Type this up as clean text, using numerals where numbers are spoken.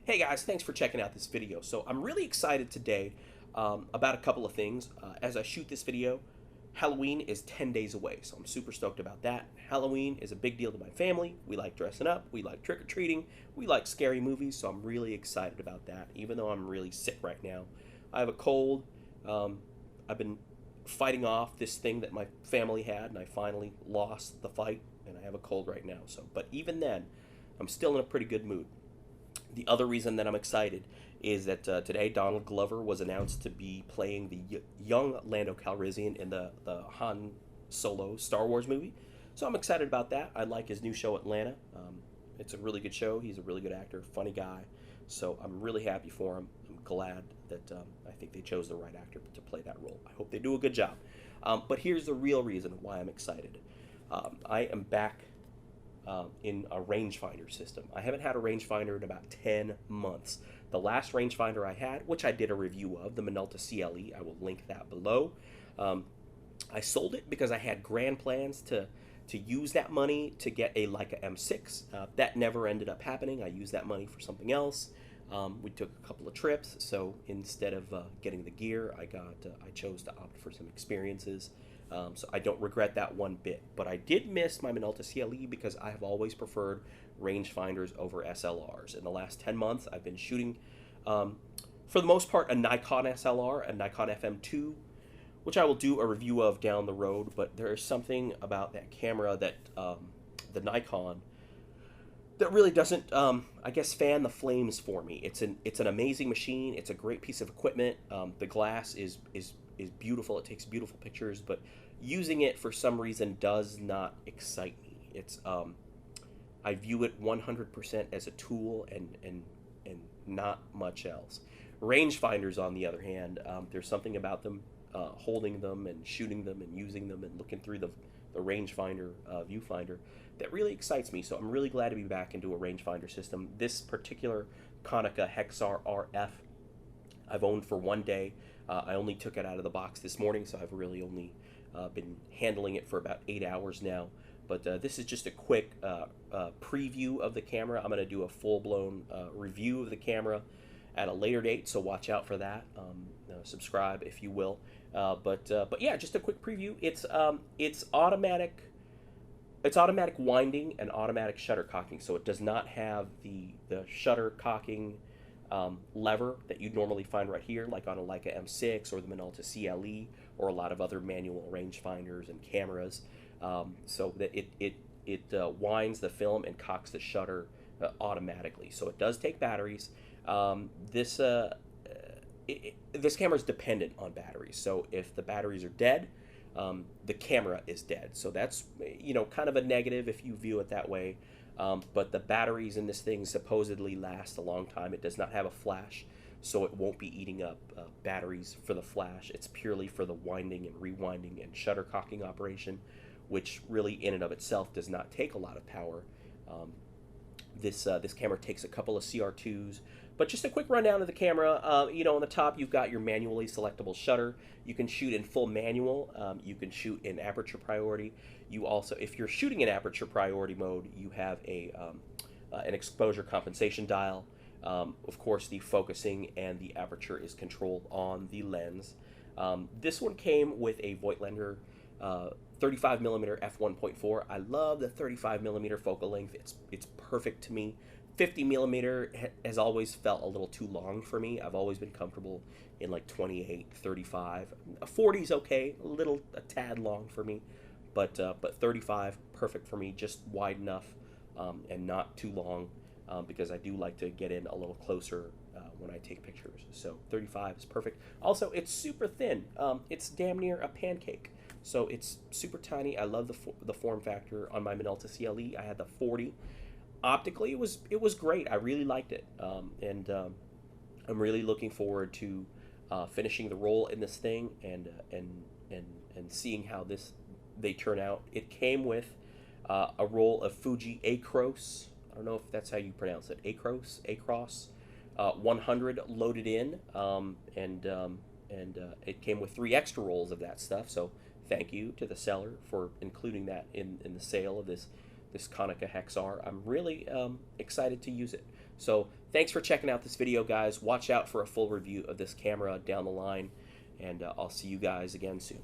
Hey guys, thanks for checking out this video. So I'm really excited today about a couple of things. As I shoot this video, Halloween is 10 days away, so I'm super stoked about that. Halloween is a big deal to my family. We like dressing up, we like trick-or-treating, we like scary movies, so I'm really excited about that, even though I'm really sick right now. I have a cold. I've been fighting off this thing that my family had, and I finally lost the fight, and I have a cold right now. But even then, I'm still in a pretty good mood. The other reason that I'm excited is that today Donald Glover was announced to be playing the young Lando Calrissian in the Han Solo Star Wars movie. So I'm excited about that. I like his new show Atlanta. It's a really good show. He's a really good actor, funny guy. So I'm really happy for him. I'm glad that I think they chose the right actor to play that role. I hope they do a good job. But here's the real reason why I'm excited. I am back in a rangefinder system. I haven't had a rangefinder in about 10 months. The last rangefinder I had, which I did a review of, the Minolta CLE, I will link that below. I sold it because I had grand plans to use that money to get a Leica M6. That never ended up happening. I used that money for something else. We took a couple of trips, so instead of getting the gear, I chose to opt for some experiences. So I don't regret that one bit, but I did miss my Minolta CLE because I have always preferred rangefinders over SLRs. In the last 10 months, I've been shooting, for the most part, a Nikon SLR, a Nikon FM2, which I will do a review of down the road, but there is something about that camera that the Nikon that really doesn't, I guess, fan the flames for me. It's an amazing machine. It's a great piece of equipment. The glass is beautiful. It takes beautiful pictures, but using it for some reason does not excite me. It's I view it 100% as a tool and not much else. Rangefinders, on the other hand, there's something about them, holding them and shooting them and using them and looking through the rangefinder viewfinder, that really excites me. So I'm really glad to be back into a rangefinder system. This particular Konica Hexar RF I've owned for one day. I only took it out of the box this morning, so I've really only been handling it for about 8 hours now. But this is just a quick preview of the camera. I'm going to do a full-blown review of the camera at a later date, so watch out for that. Subscribe if you will. But yeah, just a quick preview. It's automatic. It's automatic winding and automatic shutter cocking, so it does not have the shutter cocking lever that you'd normally find right here, like on a Leica M6 or the Minolta CLE or a lot of other manual rangefinders and cameras. So that it winds the film and cocks the shutter automatically. So it does take batteries. This camera is dependent on batteries. So if the batteries are dead, the camera is dead. So that's, kind of a negative if you view it that way. But the batteries in this thing supposedly last a long time. It does not have a flash, so it won't be eating up batteries for the flash. It's purely for the winding and rewinding and shutter cocking operation, which really in and of itself does not take a lot of power. This camera takes a couple of CR2s. But just a quick rundown of the camera. On the top you've got your manually selectable shutter. You can shoot in full manual. You can shoot in aperture priority. You also, if you're shooting in aperture priority mode, you have an exposure compensation dial. Of course, the focusing and the aperture is controlled on the lens. This one came with a Voigtlander 35mm f1.4. I love the 35mm focal length. It's perfect to me. 50mm has always felt a little too long for me. I've always been comfortable in like 28, 35. 40 is okay, a tad long for me, but 35 perfect for me, just wide enough and not too long, because I do like to get in a little closer when I take pictures. So 35 is perfect. Also, it's super thin. It's damn near a pancake. So it's super tiny. I love the form factor. On my Minolta CLE, I had the 40. Optically, it was great. I really liked it, and I'm really looking forward to finishing the roll in this thing and seeing how they turn out. It came with a roll of Fuji Acros. I don't know if that's how you pronounce it. Acros 100 loaded in, and it came with 3 extra rolls of that stuff. So thank you to the seller for including that in the sale of this Konica Hexar. I'm really excited to use it. So thanks for checking out this video, guys. Watch out for a full review of this camera down the line, and I'll see you guys again soon.